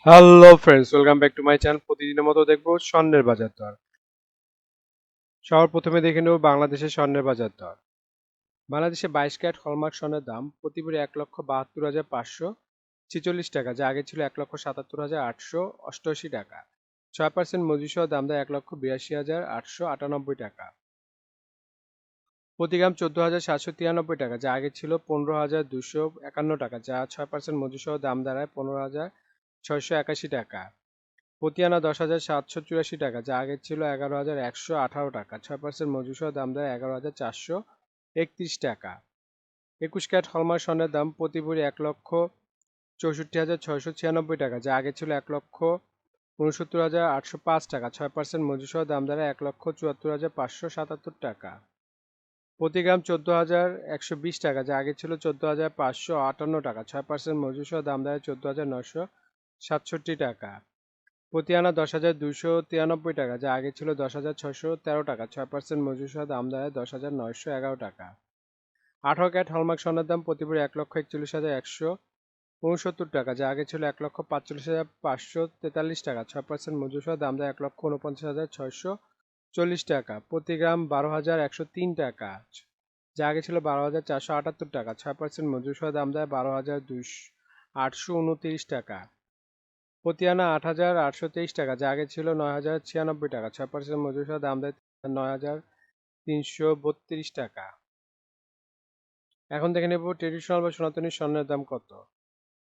Hello friends, welcome back to my channel. প্রতিদিনের মতো দেখবো স্বর্ণের বাজার দর। সবার প্রথমে দেখে নেব বাংলাদেশের স্বর্ণের বাজার দর। বাংলাদেশে 22 ক্যারেট হলমার্ক স্বর্ণের দাম প্রতি ভরি 1,72,546 টাকা, যা আগে ছিল 1,77,888 টাকা। 6% মজুরি সহ দাম দেয় 1,82,898 টাকা। প্রতি গ্রাম 14,793 টাকা, যা আগে ছিল 15,251 টাকা, যা 6% মজুরি সহ দাম দাঁড়ায় 15,681 টাকা। প্রতি আনা 10,784 টাকা, যা আগে ছিল 11,118 টাকা। 6% মজুরি সহ দাম দেয় 11,431 টাকা। 21 ক্যারেট হলমার্ক স্বর্ণের দাম প্রতি ভরি 1,64,696 টাকা, যা আগে ছিল 1,69,805 টাকা। 6% মজুরি সহ দাম দাঁড়ায় 1,74,577 টাকা। প্রতি গ্রাম 14,120 টাকা, যা আগে ছিল 14,558 টাকা। 6% মজুরি সহ দাম দাঁড়ায় 14,967 টাকা। প্রতি আনা 10,293 টাকা, যা আগে ছিল 10,613 টাকা। 6% মজুরি সহ দাম দাঁড়ায় 10,911 টাকা। 18 ক্যারেট হলমার্ক স্বর্ণের দাম প্রতি ভরি 1,41,169 টাকা, যা আগে ছিল 1,45,543 টাকা। 6% মজুরি সহ দাম দেয় 1,49,640 টাকা। প্রতি গ্রাম 12,103 টাকা, যা আগে ছিল 12,478 টাকা। 6% মজুরি সহ দাম দেয় 12,829 টাকা। প্রতি আনা 8,823 টাকা, যা আগে ছিল 9,096 টাকা। 6% মজুরি সহ দাম দেয় 9,332 টাকা। এখন দেখে নেব ট্রেডিশনাল বা সনাতনী স্বর্ণের দাম কত।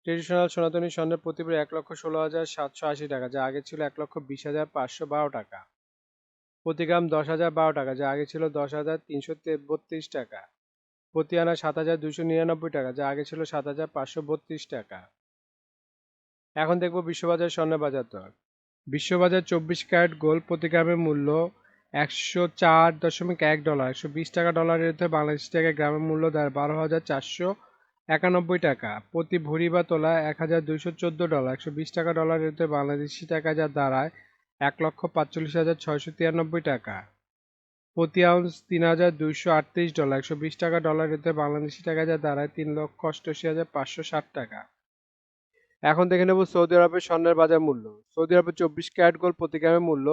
ট্রেডিশনাল সনাতনী স্বর্ণের প্রতি ভরি 1,16,780 টাকা, যা আগে ছিল 1,20,512 টাকা। প্রতি গ্রাম 10,012 টাকা, যা আগে ছিল 10,332 টাকা। প্রতি আনা 7,299 টাকা, যা আগে ছিল 7,532 টাকা। এখন দেখব বিশ্ববাজার স্বর্ণের বাজার দর। বিশ্ববাজার 24 ক্যারেট গোল্ড প্রতি গ্রামের মূল্য $104.1, $120 ডলারের বিরুদ্ধে বাংলাদেশি টাকায় গ্রামের মূল্য দাঁড়ায় 12,491 টাকা। প্রতি ভরি বা তোলা $1,214, $120 ডলারের বিরুদ্ধে বাংলাদেশি টাকায় যা দাঁড়ায় 1,45,693 টাকা। প্রতি আউন্স $3,238, $120 ডলারের বিরুদ্ধে বাংলাদেশি টাকায় যা দাঁড়ায় 3,88,560 টাকা। এখন দেখে নেব সৌদি আরবের স্বর্ণের বাজার মূল্য। সৌদি আরবের 24 ক্যারেট গোল্ড প্রতি গ্রামের মূল্য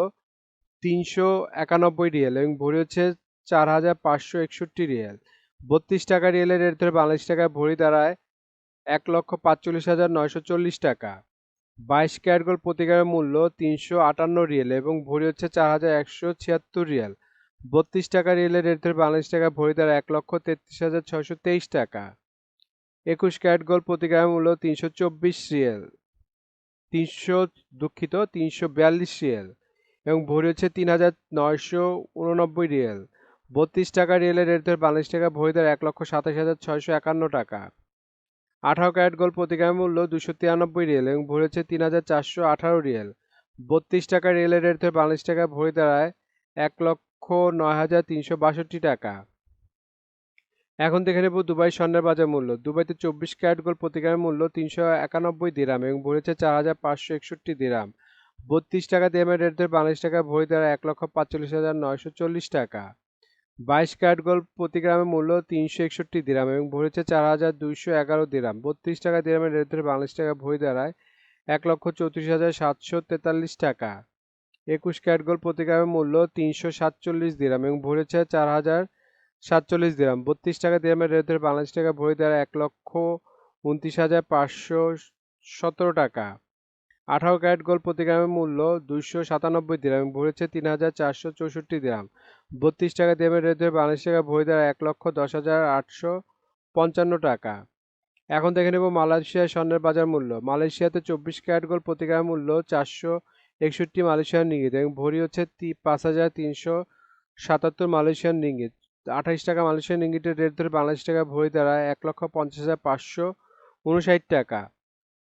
391 রিয়াল এবং ভরি হচ্ছে 4,561 রিয়াল। 32 টাকা রিয়ালের রেট ধরে বাংলাদেশ টাকায় ভরি দাঁড়ায় 1,45,940 টাকা। 22 ক্যারেট গোল্ড প্রতি গ্রামের মূল্য 358 রিয়াল এবং ভরি হচ্ছে 4,176 রিয়াল। 32 টাকা রিয়ালের রেট ধরে বাংলাদেশ টাকায় ভরি দাঁড়ায় 1,33,623 টাকা। 21 ক্যারেট গোল্ড প্রতি গ্রামের মূল্য 342 রিয়াল, 342 রিয়াল এবং ভরি হচ্ছে 3,989 রিয়াল। 32 টাকা রিয়ালের রেট ধরে বাংলাদেশ টাকা ভরি দাঁড়ায় 1,27,651 টাকা। 18 ক্যারেট গোল্ড প্রতি গ্রামের মূল্য 293 রিয়াল এবং ভরি হচ্ছে 3,418 রিয়াল। 32 টাকা রিয়ালের রেট ধরে বাংলাদেশ টাকা ভরি দাঁড়ায় 1,09,362 টাকা। এখন দেখে নেব দুবাই স্বর্ণের বাজার মূল্য। দুবাইতে 24 ক্যারেট গোল্ড প্রতি গ্রামের মূল্য 391 দিরহাম এবং ভরি হচ্ছে 4,561 দিরহাম। 32 টাকা দিরহামের রেট ধরে বাংলাদেশ টাকা ভরি দাঁড়ায় 1,45,940 টাকা। 22 ক্যারেট গোল্ড প্রতি গ্রামের মূল্য 361 দিরহাম এবং ভরি হচ্ছে 4,211 দিরহাম। 32 টাকা দিরহামের রেট ধরে বাংলাদেশ টাকা ভরি দাঁড়ায় 1,34,743 টাকা। 21 ক্যারেট গোল্ড প্রতি গ্রামের মূল্য 347 দিরহাম এবং ভরি হচ্ছে 4,047 দিরহাম। 32 টাকা দিরহামের রেট ধরে বাংলাদেশ টাকা ভরি দাঁড়ায় 1,29,517 টাকা। 18 ক্যারেট গোল্ড প্রতি গ্রামের মূল্য 297 দিরহাম এবং ভরি হচ্ছে 3,464 দিরহাম। 32 টাকা দিরহামের রেট ধরে বাংলাদেশ টাকা ভরি দাঁড়ায় 1,10,855 টাকা। এখন দেখে নেব মালয়েশিয়ার স্বর্ণের বাজার মূল্য। মালয়েশিয়াতে 24 ক্যারেট গোল্ড প্রতি গ্রামের মূল্য 461 মালয়েশিয়ান রিঙ্গিত এবং ভরি হচ্ছে 5,377 মালয়েশিয়ান রিঙ্গিত। 28 টাকা মালয়েশিয়ান রিঙ্গিতের রেট ধরে বাংলাদেশ টাকা ভরি দাঁড়ায় 1,50,559 টাকা।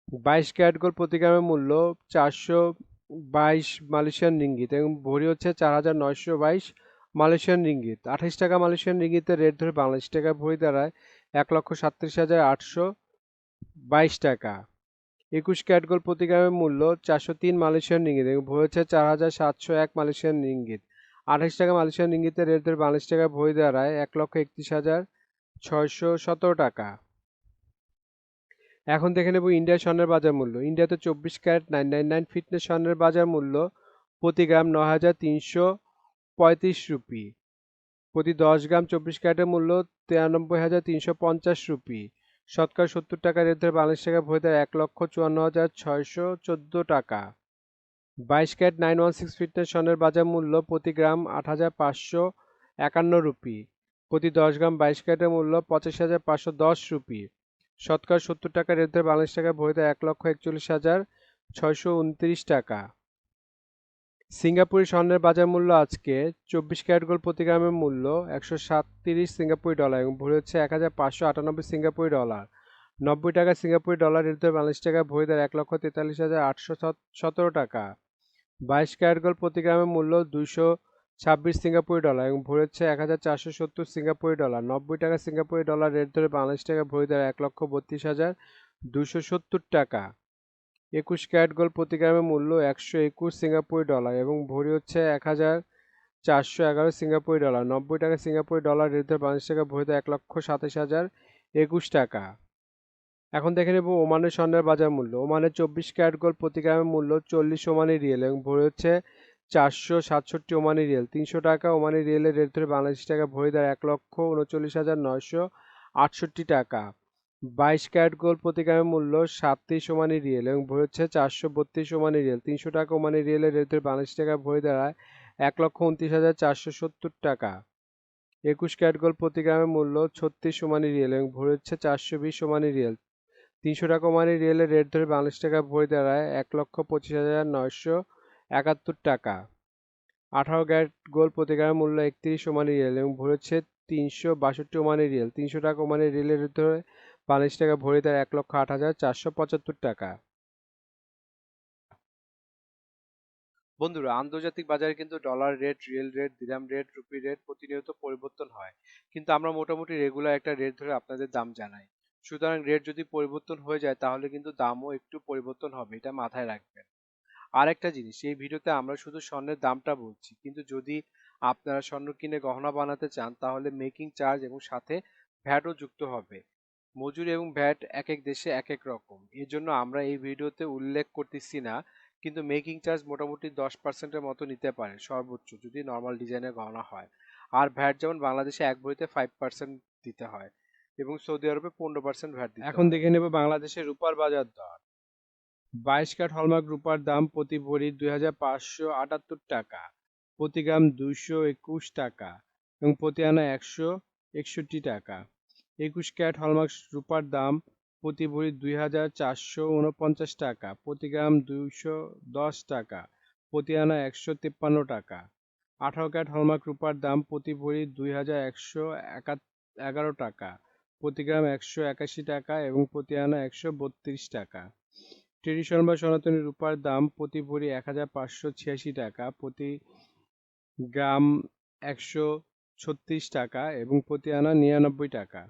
22 ক্যারেট গোল্ড প্রতি গ্রামের মূল্য 422 মালয়েশিয়ান রিঙ্গিত এবং ভরি হচ্ছে 4,922 মালয়েশিয়ান রিঙ্গিত। 28 টাকা মালয়েশিয়ান রিঙ্গিতের রেট ধরে বাংলাদেশ টাকা ভরি দাঁড়ায় 1,37,822 টাকা। 21 ক্যারেট গোল্ড প্রতি গ্রামের মূল্য 403 মালয়েশিয়ান রিঙ্গিত এবং ভরি হচ্ছে 4,701 মালয়েশিয়ান রিঙ্গিত। 28 টাকা মালয়েশিয়ান রিঙ্গিতের রেট ধরে বাংলাদেশ টাকা ভরি দাঁড়ায় 1,31,617 টাকা। এখন দেখে নেব ইন্ডিয়ার স্বর্ণের বাজার মূল্য। ইন্ডিয়াতে 24 ক্যারেট 999 ফিটনেস স্বর্ণের বাজার মূল্য প্রতি গ্রাম 9,335 রুপি। প্রতি 10 গ্রাম 24 ক্যারেটের মূল্য 93,350 রুপি। শতকরা 70 টাকা রেট ধরে বাংলাদেশ টাকা ভরে দেয় 1,54,614 টাকা। 22 ক্যারেট 916 ফিটনেস স্বর্ণের বাজার মূল্য প্রতি গ্রাম 8,551 রুপি। প্রতি 10 গ্রাম 22 ক্যারেটের মূল্য 85,510 রুপি। শতকরা 70 টাকা রেট ধরে বাংলাদেশ টাকা ভরে দেয় 1,41,629 টাকা। সিঙ্গাপুরি স্বর্ণের বাজার মূল্য আজকে 24 ক্যারেট গোল্ড প্রতি গ্রামের মূল্য 137 সিঙ্গাপুরি ডলার এবং ভরি হচ্ছে 1,598 সিঙ্গাপুরি ডলার। 90 টাকা সিঙ্গাপুরি ডলার রেট ধরে বাংলাদেশ টাকা ভরি দেয় 1,43,817 টাকা। 22 ক্যারেট গোল্ড প্রতি গ্রামের মূল্য 226 সিঙ্গাপুরি ডলার এবং ভরি হচ্ছে 1,470 সিঙ্গাপুরি ডলার। 90 টাকা সিঙ্গাপুরি ডলার রেট ধরে বাংলাদেশ টাকা ভরি দেয় 1,32,270 টাকা। 21 ক্যারেট গোল্ড প্রতি গ্রামের মূল্য 121 সিঙ্গাপুরি ডলার এবং ভরি হচ্ছে 1,411 সিঙ্গাপুরি ডলার। 90 টাকা সিঙ্গাপুরি ডলার রেট ধরে বাংলাদেশ টাকা ভরি দেয় 1,27,021 টাকা। এখন দেখে নেব ওমানের স্বর্ণের বাজার মূল্য। ওমানের 24 ক্যারেট গোল্ড প্রতি গ্রামের মূল্য 40 ওমানি রিয়েল এবং ভরি হচ্ছে 467 ওমানি রিয়েল। 300 টাকা ওমানি রিয়েলের রেট ধরে বাংলাদেশ টাকা ভরি দেয় 1,39,968 টাকা। 22 ক্যারেট গোল্ড প্রতি গ্রামের মূল্য 37 ওমানি রিয়েল এবং ভরি হচ্ছে 432 ওমানি রিয়েল। 300 টাকা ওমানি রিয়েলের রেট ধরে বাংলাদেশ টাকা ভরি দাঁড়ায় 1,29,470 টাকা। 21 ক্যারেট গোল্ড প্রতি গ্রামের মূল্য 36 ওমানি রিয়েল এবং ভরি হচ্ছে 420 ওমানি রিয়েল। 300 টাকা ওমানি রিয়েলের রেট ধরে বাংলাদেশ টাকা ভরি দাঁড়ায় 1,25,971 টাকা। 18 ক্যারেট গোল্ড প্রতি গ্রামের মূল্য 31 ওমানি রিয়েল এবং ভরি হচ্ছে 362 ওমানি রিয়েল। 300 টাকা ওমানি রিয়েলের রেট ধরে বাংলাদেশ টাকা ভরি দেয় 1,08,475 টাকা। বন্ধুরা, আন্তর্জাতিক বাজারে কিন্তু ডলার রেট, রিয়েল রেট, দিরহাম রেট, রুপি রেট প্রতিনিয়ত পরিবর্তন হয়, কিন্তু আমরা মোটামুটি রেগুলার একটা রেট ধরে আপনাদের দাম জানাই। সুতরাং রেট যদি পরিবর্তন হয়ে যায় তাহলে কিন্তু দামও একটু পরিবর্তন হবে, এটা মাথায় রাখবেন। আর একটা জিনিস, এই ভিডিওতে আমরা শুধু স্বর্ণের দামটা বলছি, কিন্তু যদি আপনারা স্বর্ণ কিনে গহনা বানাতে চান তাহলে মেকিং চার্জ এবং সাথে ভ্যাটও যুক্ত হবে। মজুরি এবং ভ্যাট এক এক দেশে এক এক রকম, এর জন্য আমরা এই ভিডিওতে উল্লেখ করতেছি না, কিন্তু মেকিং চার্জ মোটামুটি 10%-এর মতো নিতে পারে সর্বোচ্চ, যদি নর্মাল ডিজাইনের গহনা হয়। আর ভ্যাট যেমন বাংলাদেশে এক ভরিতে 5% দিতে হয় এবং সৌদি আরবে 15% ভ্যাট দিতে হয়। এখন দেখে নেব বাংলাদেশের রূপার বাজার দর। 22 ক্যারেট হলমার্ক রূপার দাম প্রতি ভরি 2,578 টাকা, প্রতি গ্রাম 221 টাকা এবং প্রতি আনা 161 টাকা। 21 ক্যারেট হলমার্ক রূপার দাম প্রতি ভরি 2,449 টাকা, প্রতি গ্রাম 210 টাকা, প্রতি আনা 153 টাকা। 18 ক্যারেট হলমার্ক রূপার দাম প্রতি ভরি 2,111 টাকা, প্রতি গ্রাম 181 টাকা এবং প্রতি আনা 132 টাকা। ট্রেডিশনাল বা সনাতনী রূপার দাম প্রতি ভরি 1,586 টাকা, প্রতি গ্রাম 136 টাকা এবং প্রতি আনা 99 টাকা।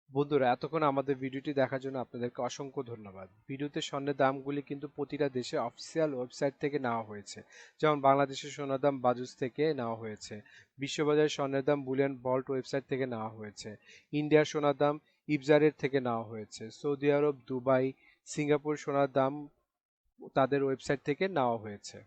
বন্ধুরা, এতক্ষণ আমাদের ভিডিওটি দেখার জন্য আপনাদেরকে অসংখ্য ধন্যবাদ। ভিডিওতে স্বর্ণের দামগুলি কিন্তু প্রতিটা দেশে অফিসিয়াল ওয়েবসাইট থেকে নেওয়া হয়েছে, যেমন বাংলাদেশের সোনার দাম বাজুস থেকে নেওয়া হয়েছে, বিশ্ববাজারের স্বর্ণের দাম বুলিয়ন ভল্ট ওয়েবসাইট থেকে নেওয়া হয়েছে, ইন্ডিয়ার সোনার দাম ইবজারের থেকে নেওয়া হয়েছে, সৌদি আরব, দুবাই, সিঙ্গাপুর সোনার দাম তাদের ওয়েবসাইট থেকে নেওয়া হয়েছে।